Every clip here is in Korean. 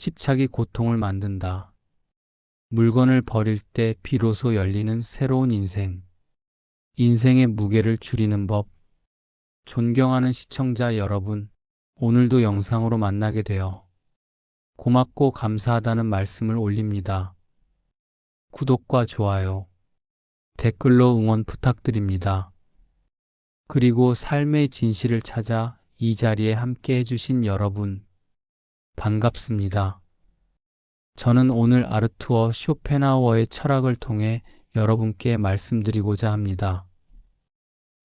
집착이 고통을 만든다. 물건을 버릴 때 비로소 열리는 새로운 인생. 인생의 무게를 줄이는 법. 존경하는 시청자 여러분, 오늘도 영상으로 만나게 되어 고맙고 감사하다는 말씀을 올립니다. 구독과 좋아요, 댓글로 응원 부탁드립니다. 그리고 삶의 진실을 찾아 이 자리에 함께 해주신 여러분, 반갑습니다. 저는 오늘 아르투어 쇼펜하우어의 철학을 통해 여러분께 말씀드리고자 합니다.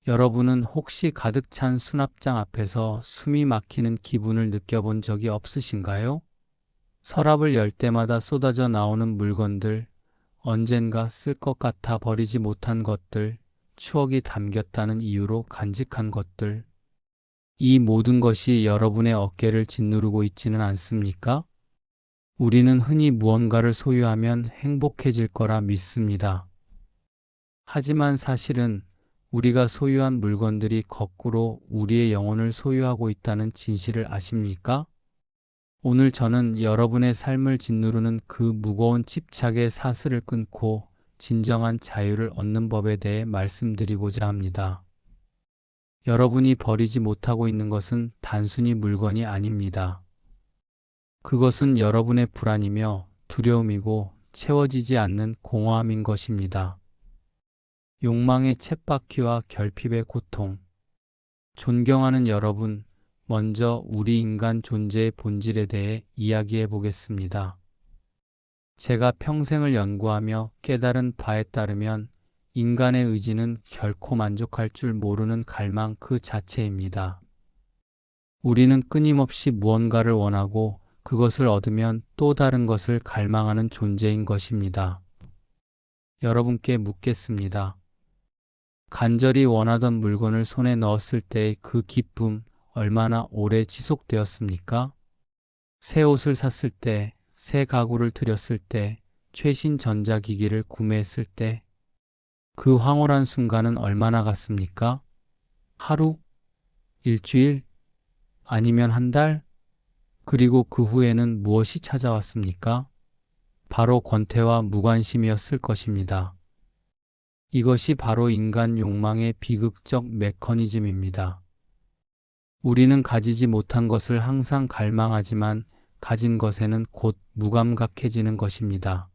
여러분은 혹시 가득 찬 수납장 앞에서 숨이 막히는 기분을 느껴본 적이 없으신가요? 서랍을 열 때마다 쏟아져 나오는 물건들, 언젠가 쓸 것 같아 버리지 못한 것들, 추억이 담겼다는 이유로 간직한 것들. 이 모든 것이 여러분의 어깨를 짓누르고 있지는 않습니까? 우리는 흔히 무언가를 소유하면 행복해질 거라 믿습니다. 하지만 사실은 우리가 소유한 물건들이 거꾸로 우리의 영혼을 소유하고 있다는 진실을 아십니까? 오늘 저는 여러분의 삶을 짓누르는 그 무거운 집착의 사슬을 끊고 진정한 자유를 얻는 법에 대해 말씀드리고자 합니다. 여러분이 버리지 못하고 있는 것은 단순히 물건이 아닙니다. 그것은 여러분의 불안이며 두려움이고 채워지지 않는 공허함인 것입니다. 욕망의 쳇바퀴와 결핍의 고통. 존경하는 여러분, 먼저 우리 인간 존재의 본질에 대해 이야기해 보겠습니다. 제가 평생을 연구하며 깨달은 바에 따르면 인간의 의지는 결코 만족할 줄 모르는 갈망 그 자체입니다. 우리는 끊임없이 무언가를 원하고 그것을 얻으면 또 다른 것을 갈망하는 존재인 것입니다. 여러분께 묻겠습니다. 간절히 원하던 물건을 손에 넣었을 때의 그 기쁨 얼마나 오래 지속되었습니까? 새 옷을 샀을 때, 새 가구를 들였을 때, 최신 전자기기를 구매했을 때, 그 황홀한 순간은 얼마나 갔습니까? 하루? 일주일? 아니면 한 달? 그리고 그 후에는 무엇이 찾아왔습니까? 바로 권태와 무관심이었을 것입니다. 이것이 바로 인간 욕망의 비극적 메커니즘입니다. 우리는 가지지 못한 것을 항상 갈망하지만 가진 것에는 곧 무감각해지는 것입니다.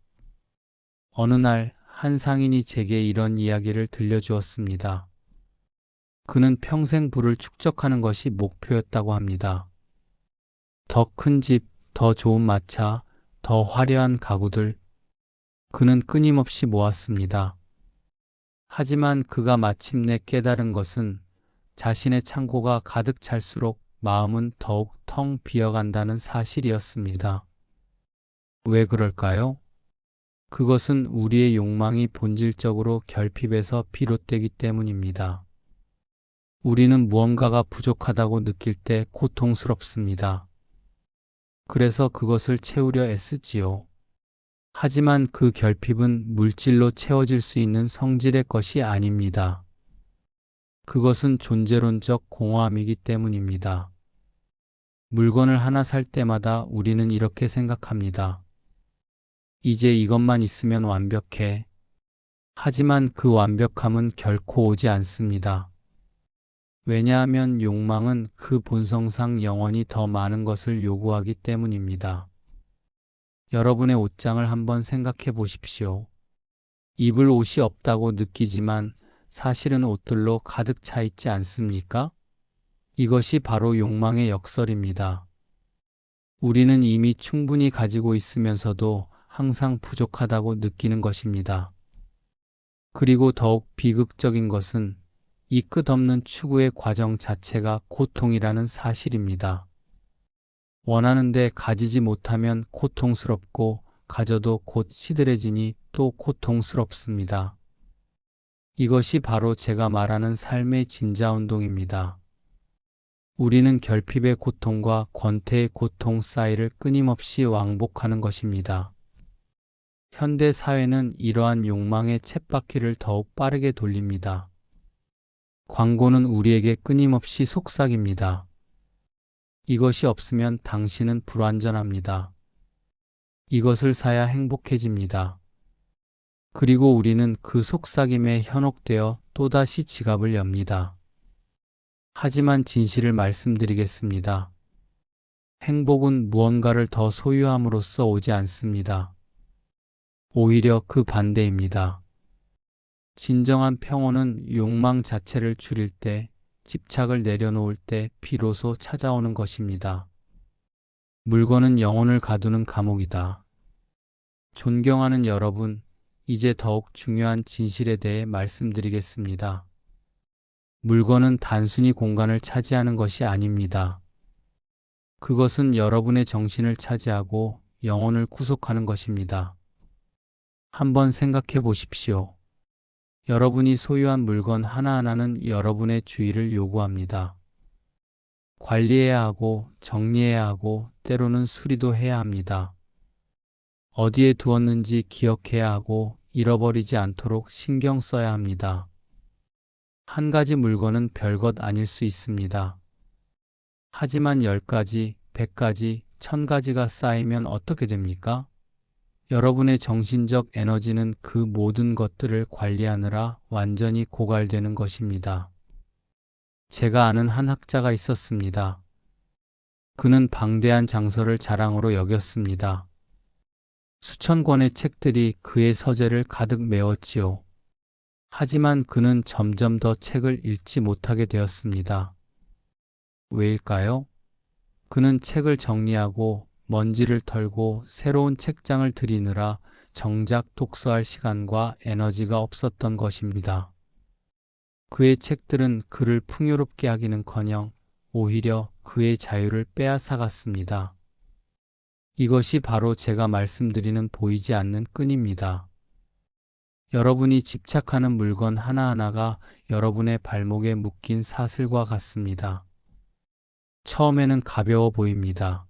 어느 날 한 상인이 제게 이런 이야기를 들려주었습니다. 그는 평생 부를 축적하는 것이 목표였다고 합니다. 더 큰 집, 더 좋은 마차, 더 화려한 가구들. 그는 끊임없이 모았습니다. 하지만 그가 마침내 깨달은 것은 자신의 창고가 가득 찰수록 마음은 더욱 텅 비어간다는 사실이었습니다. 왜 그럴까요? 그것은 우리의 욕망이 본질적으로 결핍에서 비롯되기 때문입니다. 우리는 무언가가 부족하다고 느낄 때 고통스럽습니다. 그래서 그것을 채우려 애쓰지요. 하지만 그 결핍은 물질로 채워질 수 있는 성질의 것이 아닙니다. 그것은 존재론적 공허함이기 때문입니다. 물건을 하나 살 때마다 우리는 이렇게 생각합니다. 이제 이것만 있으면 완벽해. 하지만 그 완벽함은 결코 오지 않습니다. 왜냐하면 욕망은 그 본성상 영원히 더 많은 것을 요구하기 때문입니다. 여러분의 옷장을 한번 생각해 보십시오. 입을 옷이 없다고 느끼지만 사실은 옷들로 가득 차 있지 않습니까? 이것이 바로 욕망의 역설입니다. 우리는 이미 충분히 가지고 있으면서도 항상 부족하다고 느끼는 것입니다. 그리고 더욱 비극적인 것은 이 끝없는 추구의 과정 자체가 고통이라는 사실입니다. 원하는데 가지지 못하면 고통스럽고 가져도 곧 시들해지니 또 고통스럽습니다. 이것이 바로 제가 말하는 삶의 진자운동입니다. 우리는 결핍의 고통과 권태의 고통 사이를 끊임없이 왕복하는 것입니다. 현대 사회는 이러한 욕망의 쳇바퀴를 더욱 빠르게 돌립니다. 광고는 우리에게 끊임없이 속삭입니다. 이것이 없으면 당신은 불완전합니다. 이것을 사야 행복해집니다. 그리고 우리는 그 속삭임에 현혹되어 또다시 지갑을 엽니다. 하지만 진실을 말씀드리겠습니다. 행복은 무언가를 더 소유함으로써 오지 않습니다. 오히려 그 반대입니다. 진정한 평온은 욕망 자체를 줄일 때, 집착을 내려놓을 때 비로소 찾아오는 것입니다. 물건은 영혼을 가두는 감옥이다. 존경하는 여러분, 이제 더욱 중요한 진실에 대해 말씀드리겠습니다. 물건은 단순히 공간을 차지하는 것이 아닙니다. 그것은 여러분의 정신을 차지하고 영혼을 구속하는 것입니다. 한번 생각해 보십시오. 여러분이 소유한 물건 하나하나는 여러분의 주의를 요구합니다. 관리해야 하고 정리해야 하고 때로는 수리도 해야 합니다. 어디에 두었는지 기억해야 하고 잃어버리지 않도록 신경 써야 합니다. 한 가지 물건은 별것 아닐 수 있습니다. 하지만 10가지, 100가지, 1000가지가 쌓이면 어떻게 됩니까? 여러분의 정신적 에너지는 그 모든 것들을 관리하느라 완전히 고갈되는 것입니다. 제가 아는 한 학자가 있었습니다. 그는 방대한 장서를 자랑으로 여겼습니다. 수천 권의 책들이 그의 서재를 가득 메웠지요. 하지만 그는 점점 더 책을 읽지 못하게 되었습니다. 왜일까요? 그는 책을 정리하고 먼지를 털고 새로운 책장을 들이느라 정작 독서할 시간과 에너지가 없었던 것입니다. 그의 책들은 그를 풍요롭게 하기는커녕 오히려 그의 자유를 빼앗아갔습니다. 이것이 바로 제가 말씀드리는 보이지 않는 끈입니다. 여러분이 집착하는 물건 하나하나가 여러분의 발목에 묶인 사슬과 같습니다. 처음에는 가벼워 보입니다.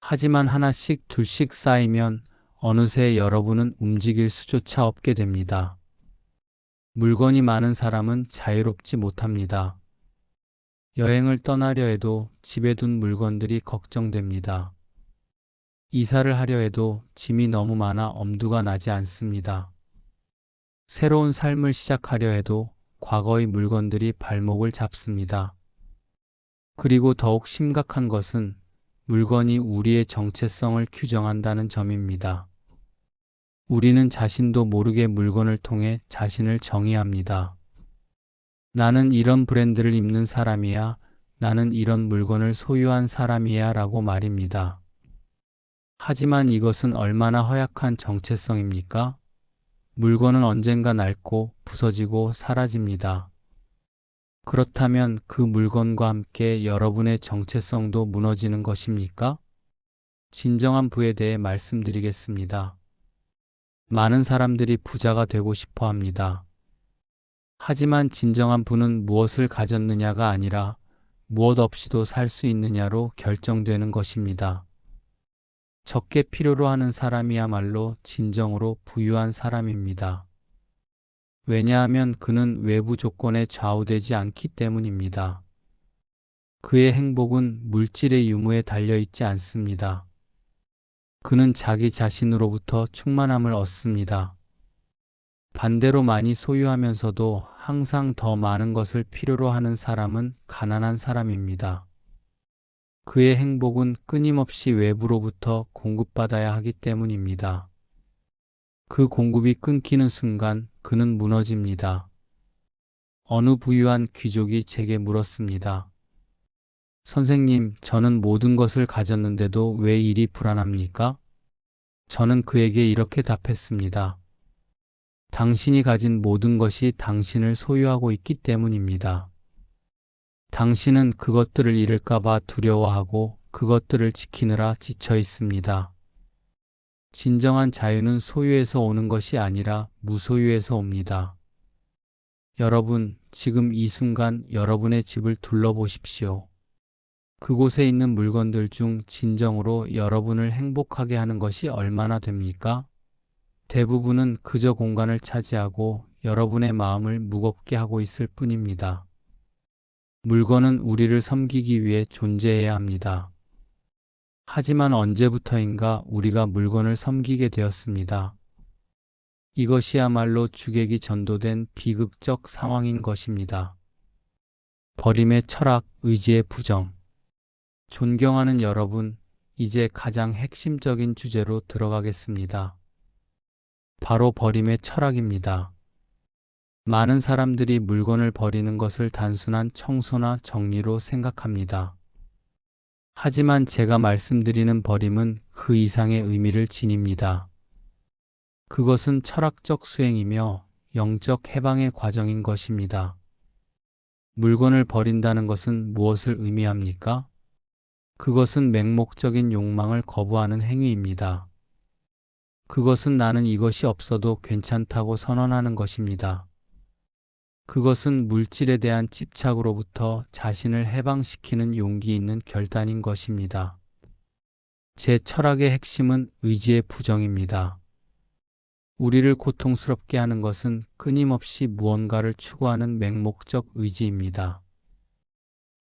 하지만 하나씩 둘씩 쌓이면 어느새 여러분은 움직일 수조차 없게 됩니다. 물건이 많은 사람은 자유롭지 못합니다. 여행을 떠나려 해도 집에 둔 물건들이 걱정됩니다. 이사를 하려 해도 짐이 너무 많아 엄두가 나지 않습니다. 새로운 삶을 시작하려 해도 과거의 물건들이 발목을 잡습니다. 그리고 더욱 심각한 것은 물건이 우리의 정체성을 규정한다는 점입니다. 우리는 자신도 모르게 물건을 통해 자신을 정의합니다. 나는 이런 브랜드를 입는 사람이야, 나는 이런 물건을 소유한 사람이야 라고 말입니다. 하지만 이것은 얼마나 허약한 정체성입니까? 물건은 언젠가 낡고 부서지고 사라집니다. 그렇다면 그 물건과 함께 여러분의 정체성도 무너지는 것입니까? 진정한 부에 대해 말씀드리겠습니다. 많은 사람들이 부자가 되고 싶어 합니다. 하지만 진정한 부는 무엇을 가졌느냐가 아니라 무엇 없이도 살 수 있느냐로 결정되는 것입니다. 적게 필요로 하는 사람이야말로 진정으로 부유한 사람입니다. 왜냐하면 그는 외부 조건에 좌우되지 않기 때문입니다. 그의 행복은 물질의 유무에 달려있지 않습니다. 그는 자기 자신으로부터 충만함을 얻습니다. 반대로 많이 소유하면서도 항상 더 많은 것을 필요로 하는 사람은 가난한 사람입니다. 그의 행복은 끊임없이 외부로부터 공급받아야 하기 때문입니다. 그 공급이 끊기는 순간 그는 무너집니다. 어느 부유한 귀족이 제게 물었습니다. 선생님, 저는 모든 것을 가졌는데도 왜 일이 불안합니까? 저는 그에게 이렇게 답했습니다. 당신이 가진 모든 것이 당신을 소유하고 있기 때문입니다. 당신은 그것들을 잃을까봐 두려워하고 그것들을 지키느라 지쳐 있습니다. 진정한 자유는 소유에서 오는 것이 아니라 무소유에서 옵니다. 여러분, 지금 이 순간 여러분의 집을 둘러보십시오. 그곳에 있는 물건들 중 진정으로 여러분을 행복하게 하는 것이 얼마나 됩니까? 대부분은 그저 공간을 차지하고 여러분의 마음을 무겁게 하고 있을 뿐입니다. 물건은 우리를 섬기기 위해 존재해야 합니다. 하지만 언제부터인가 우리가 물건을 섬기게 되었습니다. 이것이야말로 주객이 전도된 비극적 상황인 것입니다. 버림의 철학, 의지의 부정. 존경하는 여러분, 이제 가장 핵심적인 주제로 들어가겠습니다. 바로 버림의 철학입니다. 많은 사람들이 물건을 버리는 것을 단순한 청소나 정리로 생각합니다. 하지만 제가 말씀드리는 버림은 그 이상의 의미를 지닙니다. 그것은 철학적 수행이며 영적 해방의 과정인 것입니다. 물건을 버린다는 것은 무엇을 의미합니까? 그것은 맹목적인 욕망을 거부하는 행위입니다. 그것은 나는 이것이 없어도 괜찮다고 선언하는 것입니다. 그것은 물질에 대한 집착으로부터 자신을 해방시키는 용기 있는 결단인 것입니다. 제 철학의 핵심은 의지의 부정입니다. 우리를 고통스럽게 하는 것은 끊임없이 무언가를 추구하는 맹목적 의지입니다.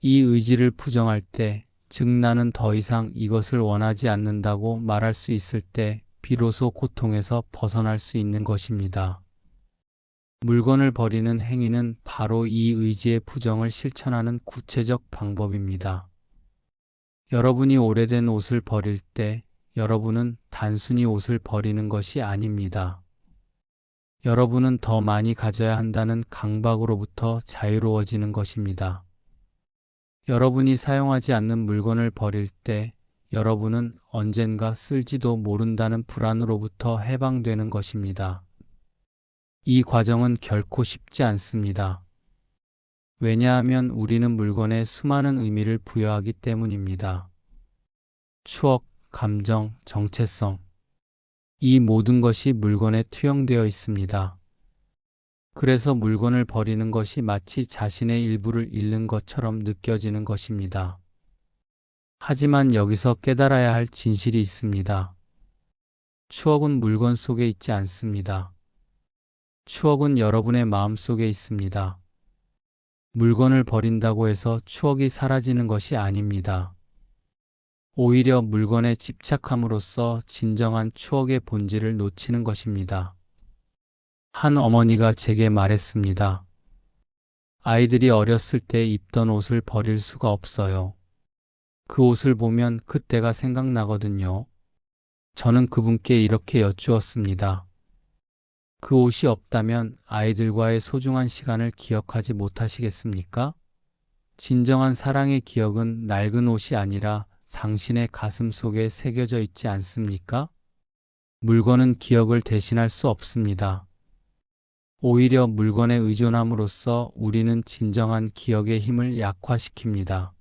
이 의지를 부정할 때, 즉 나는 더 이상 이것을 원하지 않는다고 말할 수 있을 때 비로소 고통에서 벗어날 수 있는 것입니다. 물건을 버리는 행위는 바로 이 의지의 부정을 실천하는 구체적 방법입니다. 여러분이 오래된 옷을 버릴 때 여러분은 단순히 옷을 버리는 것이 아닙니다. 여러분은 더 많이 가져야 한다는 강박으로부터 자유로워지는 것입니다. 여러분이 사용하지 않는 물건을 버릴 때 여러분은 언젠가 쓸지도 모른다는 불안으로부터 해방되는 것입니다. 이 과정은 결코 쉽지 않습니다. 왜냐하면 우리는 물건에 수많은 의미를 부여하기 때문입니다. 추억, 감정, 정체성. 이 모든 것이 물건에 투영되어 있습니다. 그래서 물건을 버리는 것이 마치 자신의 일부를 잃는 것처럼 느껴지는 것입니다. 하지만 여기서 깨달아야 할 진실이 있습니다. 추억은 물건 속에 있지 않습니다. 추억은 여러분의 마음 속에 있습니다. 물건을 버린다고 해서 추억이 사라지는 것이 아닙니다. 오히려 물건에 집착함으로써 진정한 추억의 본질을 놓치는 것입니다. 한 어머니가 제게 말했습니다. 아이들이 어렸을 때 입던 옷을 버릴 수가 없어요. 그 옷을 보면 그때가 생각나거든요. 저는 그분께 이렇게 여쭈었습니다. 그 옷이 없다면 아이들과의 소중한 시간을 기억하지 못하시겠습니까? 진정한 사랑의 기억은 낡은 옷이 아니라 당신의 가슴 속에 새겨져 있지 않습니까? 물건은 기억을 대신할 수 없습니다. 오히려 물건에 의존함으로써 우리는 진정한 기억의 힘을 약화시킵니다.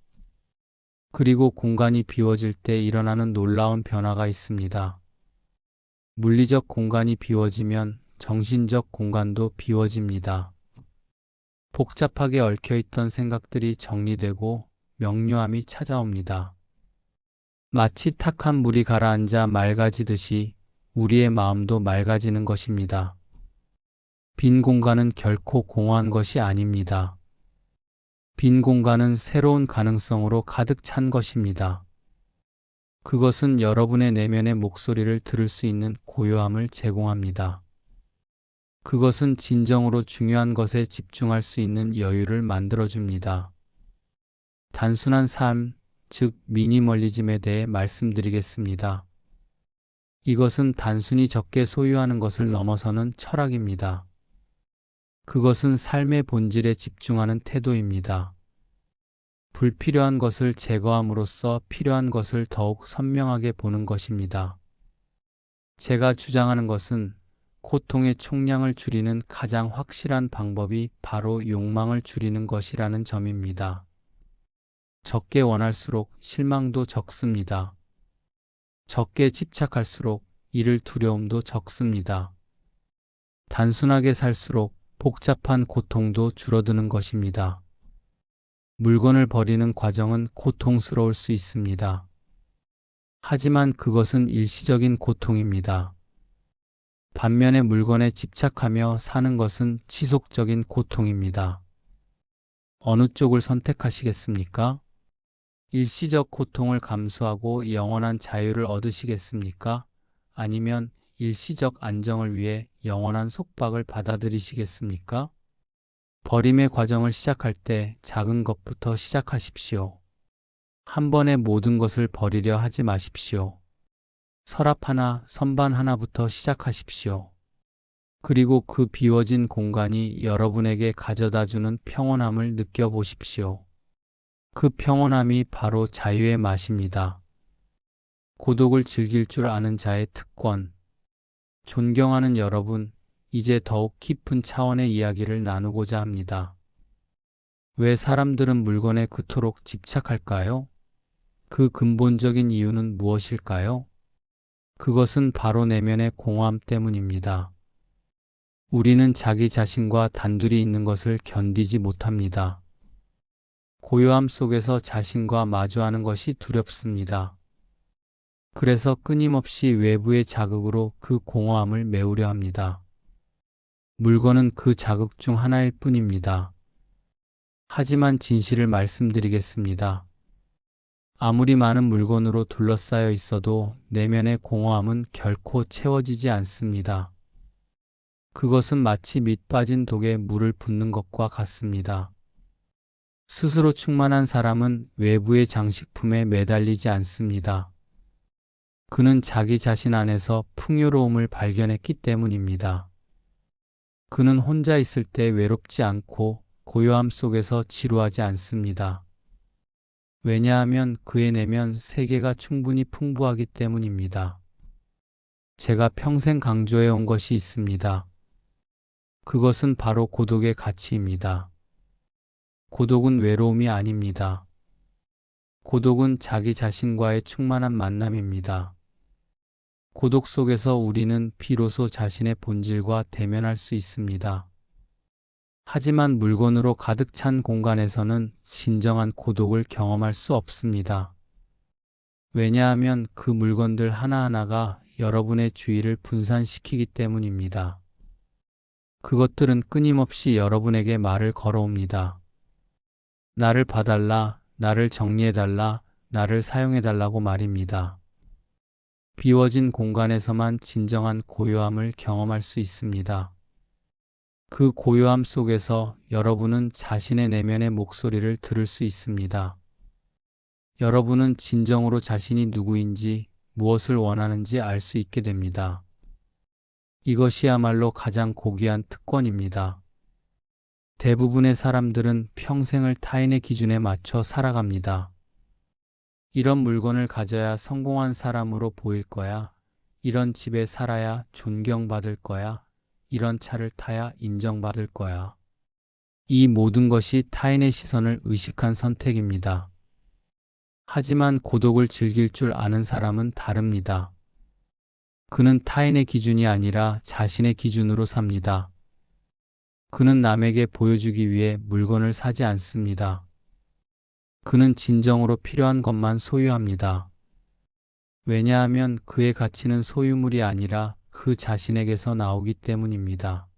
그리고 공간이 비워질 때 일어나는 놀라운 변화가 있습니다. 물리적 공간이 비워지면 정신적 공간도 비워집니다. 복잡하게 얽혀있던 생각들이 정리되고 명료함이 찾아옵니다. 마치 탁한 물이 가라앉아 맑아지듯이 우리의 마음도 맑아지는 것입니다. 빈 공간은 결코 공허한 것이 아닙니다. 빈 공간은 새로운 가능성으로 가득 찬 것입니다. 그것은 여러분의 내면의 목소리를 들을 수 있는 고요함을 제공합니다. 그것은 진정으로 중요한 것에 집중할 수 있는 여유를 만들어줍니다. 단순한 삶, 즉 미니멀리즘에 대해 말씀드리겠습니다. 이것은 단순히 적게 소유하는 것을 넘어서는 철학입니다. 그것은 삶의 본질에 집중하는 태도입니다. 불필요한 것을 제거함으로써 필요한 것을 더욱 선명하게 보는 것입니다. 제가 주장하는 것은 고통의 총량을 줄이는 가장 확실한 방법이 바로 욕망을 줄이는 것이라는 점입니다. 적게 원할수록 실망도 적습니다. 적게 집착할수록 잃을 두려움도 적습니다. 단순하게 살수록 복잡한 고통도 줄어드는 것입니다. 물건을 버리는 과정은 고통스러울 수 있습니다. 하지만 그것은 일시적인 고통입니다. 반면에 물건에 집착하며 사는 것은 지속적인 고통입니다. 어느 쪽을 선택하시겠습니까? 일시적 고통을 감수하고 영원한 자유를 얻으시겠습니까? 아니면 일시적 안정을 위해 영원한 속박을 받아들이시겠습니까? 버림의 과정을 시작할 때 작은 것부터 시작하십시오. 한 번에 모든 것을 버리려 하지 마십시오. 서랍 하나, 선반 하나부터 시작하십시오. 그리고 그 비워진 공간이 여러분에게 가져다주는 평온함을 느껴보십시오. 그 평온함이 바로 자유의 맛입니다. 고독을 즐길 줄 아는 자의 특권. 존경하는 여러분, 이제 더욱 깊은 차원의 이야기를 나누고자 합니다. 왜 사람들은 물건에 그토록 집착할까요? 그 근본적인 이유는 무엇일까요? 그것은 바로 내면의 공허함 때문입니다. 우리는 자기 자신과 단둘이 있는 것을 견디지 못합니다. 고요함 속에서 자신과 마주하는 것이 두렵습니다. 그래서 끊임없이 외부의 자극으로 그 공허함을 메우려 합니다. 물건은 그 자극 중 하나일 뿐입니다. 하지만 진실을 말씀드리겠습니다. 아무리 많은 물건으로 둘러싸여 있어도 내면의 공허함은 결코 채워지지 않습니다. 그것은 마치 밑 빠진 독에 물을 붓는 것과 같습니다. 스스로 충만한 사람은 외부의 장식품에 매달리지 않습니다. 그는 자기 자신 안에서 풍요로움을 발견했기 때문입니다. 그는 혼자 있을 때 외롭지 않고 고요함 속에서 지루하지 않습니다. 왜냐하면 그의 내면 세계가 충분히 풍부하기 때문입니다. 제가 평생 강조해 온 것이 있습니다. 그것은 바로 고독의 가치입니다. 고독은 외로움이 아닙니다. 고독은 자기 자신과의 충만한 만남입니다. 고독 속에서 우리는 비로소 자신의 본질과 대면할 수 있습니다. 하지만 물건으로 가득 찬 공간에서는 진정한 고독을 경험할 수 없습니다. 왜냐하면 그 물건들 하나하나가 여러분의 주의를 분산시키기 때문입니다. 그것들은 끊임없이 여러분에게 말을 걸어옵니다. 나를 봐달라, 나를 정리해달라, 나를 사용해달라고 말입니다. 비워진 공간에서만 진정한 고요함을 경험할 수 있습니다. 그 고요함 속에서 여러분은 자신의 내면의 목소리를 들을 수 있습니다. 여러분은 진정으로 자신이 누구인지, 무엇을 원하는지 알 수 있게 됩니다. 이것이야말로 가장 고귀한 특권입니다. 대부분의 사람들은 평생을 타인의 기준에 맞춰 살아갑니다. 이런 물건을 가져야 성공한 사람으로 보일 거야. 이런 집에 살아야 존경받을 거야. 이런 차를 타야 인정받을 거야. 이 모든 것이 타인의 시선을 의식한 선택입니다. 하지만 고독을 즐길 줄 아는 사람은 다릅니다. 그는 타인의 기준이 아니라 자신의 기준으로 삽니다. 그는 남에게 보여주기 위해 물건을 사지 않습니다. 그는 진정으로 필요한 것만 소유합니다. 왜냐하면 그의 가치는 소유물이 아니라 그 자신에게서 나오기 때문입니다.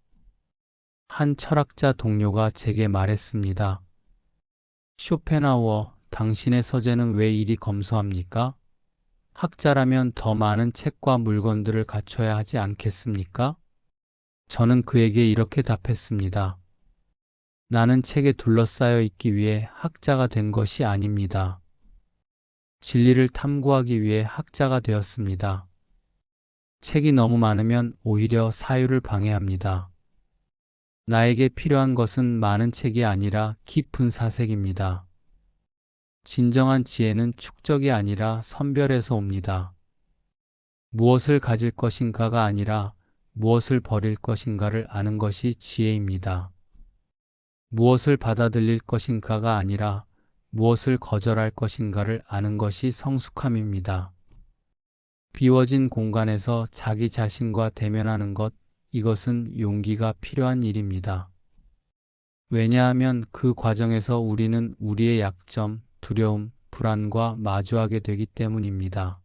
한 철학자 동료가 제게 말했습니다. 쇼펜하우어, 당신의 서재는 왜 이리 검소합니까? 학자라면 더 많은 책과 물건들을 갖춰야 하지 않겠습니까? 저는 그에게 이렇게 답했습니다. 나는 책에 둘러싸여 있기 위해 학자가 된 것이 아닙니다. 진리를 탐구하기 위해 학자가 되었습니다. 책이 너무 많으면 오히려 사유를 방해합니다. 나에게 필요한 것은 많은 책이 아니라 깊은 사색입니다. 진정한 지혜는 축적이 아니라 선별에서 옵니다. 무엇을 가질 것인가가 아니라 무엇을 버릴 것인가를 아는 것이 지혜입니다. 무엇을 받아들일 것인가가 아니라 무엇을 거절할 것인가를 아는 것이 성숙함입니다. 비워진 공간에서 자기 자신과 대면하는 것, 이것은 용기가 필요한 일입니다. 왜냐하면 그 과정에서 우리는 우리의 약점, 두려움, 불안과 마주하게 되기 때문입니다.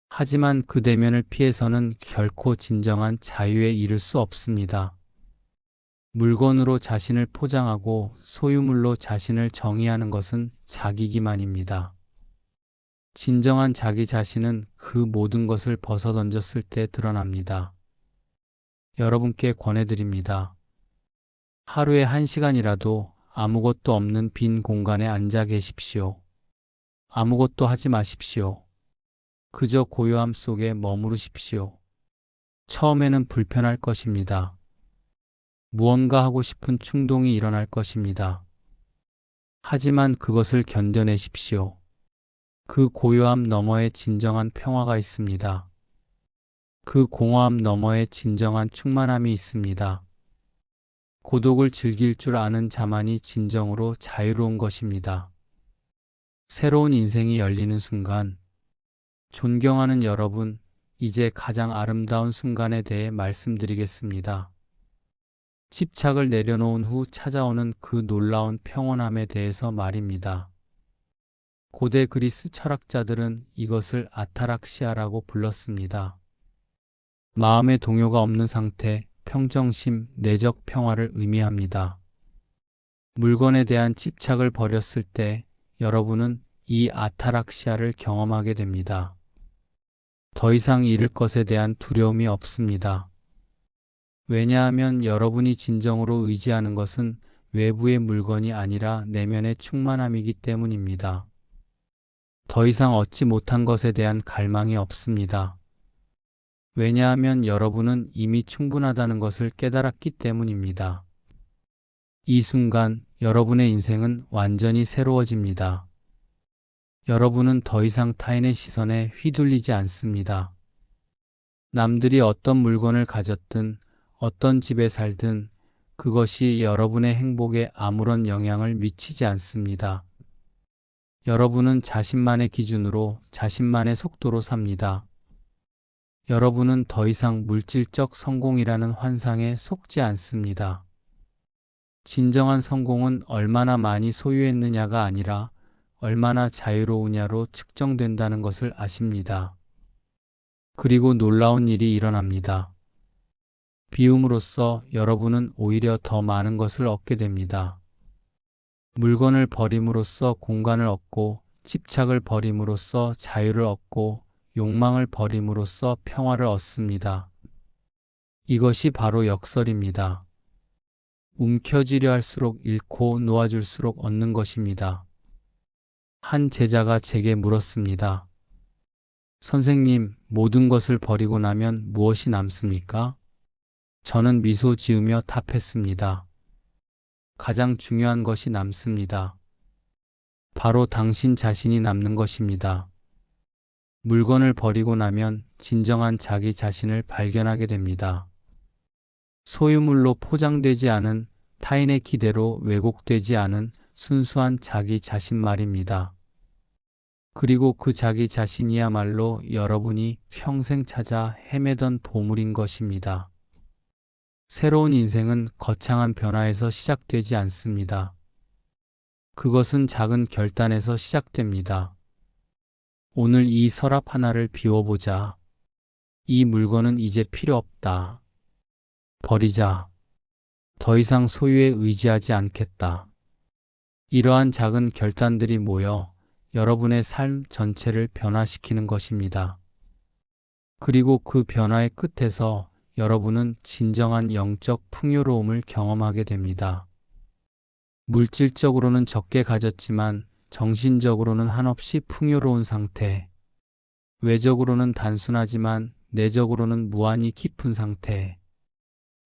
하지만 그 대면을 피해서는 결코 진정한 자유에 이를 수 없습니다. 물건으로 자신을 포장하고 소유물로 자신을 정의하는 것은 자기기만입니다. 진정한 자기 자신은 그 모든 것을 벗어던졌을 때 드러납니다. 여러분께 권해드립니다. 하루에 1시간이라도 아무것도 없는 빈 공간에 앉아 계십시오. 아무것도 하지 마십시오. 그저 고요함 속에 머무르십시오. 처음에는 불편할 것입니다. 무언가 하고 싶은 충동이 일어날 것입니다. 하지만 그것을 견뎌내십시오. 그 고요함 너머에 진정한 평화가 있습니다. 그 공허함 너머에 진정한 충만함이 있습니다. 고독을 즐길 줄 아는 자만이 진정으로 자유로운 것입니다. 새로운 인생이 열리는 순간, 존경하는 여러분, 이제 가장 아름다운 순간에 대해 말씀드리겠습니다. 집착을 내려놓은 후 찾아오는 그 놀라운 평온함에 대해서 말입니다. 고대 그리스 철학자들은 이것을 아타락시아라고 불렀습니다. 마음의 동요가 없는 상태, 평정심, 내적 평화를 의미합니다. 물건에 대한 집착을 버렸을 때 여러분은 이 아타락시아를 경험하게 됩니다. 더 이상 잃을 것에 대한 두려움이 없습니다. 왜냐하면 여러분이 진정으로 의지하는 것은 외부의 물건이 아니라 내면의 충만함이기 때문입니다. 더 이상 얻지 못한 것에 대한 갈망이 없습니다. 왜냐하면 여러분은 이미 충분하다는 것을 깨달았기 때문입니다. 이 순간 여러분의 인생은 완전히 새로워집니다. 여러분은 더 이상 타인의 시선에 휘둘리지 않습니다. 남들이 어떤 물건을 가졌든 어떤 집에 살든 그것이 여러분의 행복에 아무런 영향을 미치지 않습니다. 여러분은 자신만의 기준으로 자신만의 속도로 삽니다. 여러분은 더 이상 물질적 성공이라는 환상에 속지 않습니다. 진정한 성공은 얼마나 많이 소유했느냐가 아니라 얼마나 자유로우냐로 측정된다는 것을 아십니다. 그리고 놀라운 일이 일어납니다. 비움으로써 여러분은 오히려 더 많은 것을 얻게 됩니다. 물건을 버림으로써 공간을 얻고, 집착을 버림으로써 자유를 얻고, 욕망을 버림으로써 평화를 얻습니다. 이것이 바로 역설입니다. 움켜쥐려 할수록 잃고 놓아줄수록 얻는 것입니다. 한 제자가 제게 물었습니다. 선생님, 모든 것을 버리고 나면 무엇이 남습니까? 저는 미소 지으며 답했습니다. 가장 중요한 것이 남습니다. 바로 당신 자신이 남는 것입니다. 물건을 버리고 나면 진정한 자기 자신을 발견하게 됩니다. 소유물로 포장되지 않은, 타인의 기대로 왜곡되지 않은 순수한 자기 자신 말입니다. 그리고 그 자기 자신이야말로 여러분이 평생 찾아 헤매던 보물인 것입니다. 새로운 인생은 거창한 변화에서 시작되지 않습니다. 그것은 작은 결단에서 시작됩니다. 오늘 이 서랍 하나를 비워보자. 이 물건은 이제 필요 없다. 버리자. 더 이상 소유에 의지하지 않겠다. 이러한 작은 결단들이 모여 여러분의 삶 전체를 변화시키는 것입니다. 그리고 그 변화의 끝에서 여러분은 진정한 영적 풍요로움을 경험하게 됩니다. 물질적으로는 적게 가졌지만 정신적으로는 한없이 풍요로운 상태. 외적으로는 단순하지만 내적으로는 무한히 깊은 상태.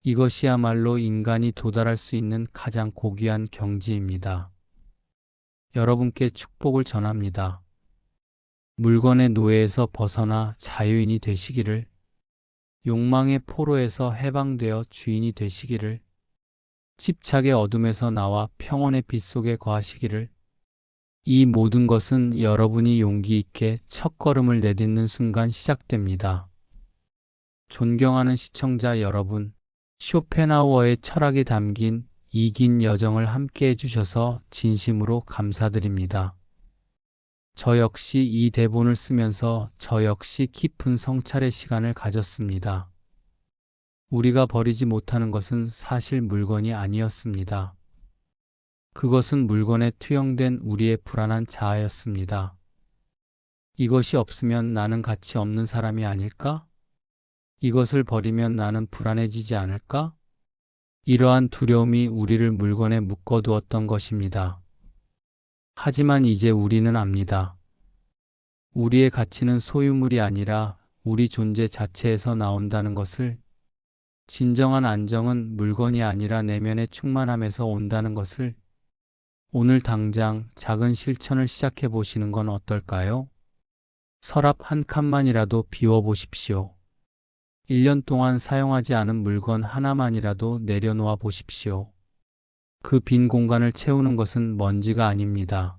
이것이야말로 인간이 도달할 수 있는 가장 고귀한 경지입니다. 여러분께 축복을 전합니다. 물건의 노예에서 벗어나 자유인이 되시기를, 욕망의 포로에서 해방되어 주인이 되시기를, 집착의 어둠에서 나와 평온의 빛 속에 거하시기를. 이 모든 것은 여러분이 용기 있게 첫걸음을 내딛는 순간 시작됩니다. 존경하는 시청자 여러분, 쇼펜하우어의 철학이 담긴 이 긴 여정을 함께 해주셔서 진심으로 감사드립니다. 저 역시 이 대본을 쓰면서 저 역시 깊은 성찰의 시간을 가졌습니다. 우리가 버리지 못하는 것은 사실 물건이 아니었습니다. 그것은 물건에 투영된 우리의 불안한 자아였습니다. 이것이 없으면 나는 가치 없는 사람이 아닐까? 이것을 버리면 나는 불안해지지 않을까? 이러한 두려움이 우리를 물건에 묶어두었던 것입니다. 하지만 이제 우리는 압니다. 우리의 가치는 소유물이 아니라 우리 존재 자체에서 나온다는 것을, 진정한 안정은 물건이 아니라 내면의 충만함에서 온다는 것을, 오늘 당장 작은 실천을 시작해 보시는 건 어떨까요? 서랍 한 칸만이라도 비워 보십시오. 1년 동안 사용하지 않은 물건 하나만이라도 내려놓아 보십시오. 그 빈 공간을 채우는 것은 먼지가 아닙니다.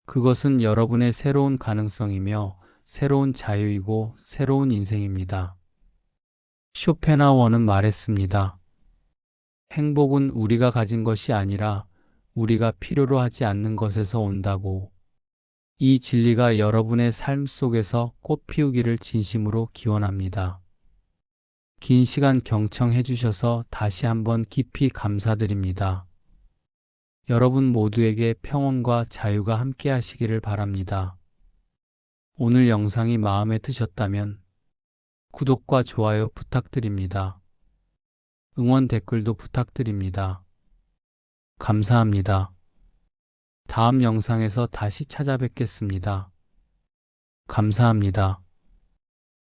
그것은 여러분의 새로운 가능성이며 새로운 자유이고 새로운 인생입니다. 쇼펜하우어는 말했습니다. 행복은 우리가 가진 것이 아니라 우리가 필요로 하지 않는 것에서 온다고. 이 진리가 여러분의 삶 속에서 꽃 피우기를 진심으로 기원합니다. 긴 시간 경청해 주셔서 다시 한번 깊이 감사드립니다. 여러분 모두에게 평온과 자유가 함께 하시기를 바랍니다. 오늘 영상이 마음에 드셨다면 구독과 좋아요 부탁드립니다. 응원 댓글도 부탁드립니다. 감사합니다. 다음 영상에서 다시 찾아뵙겠습니다. 감사합니다.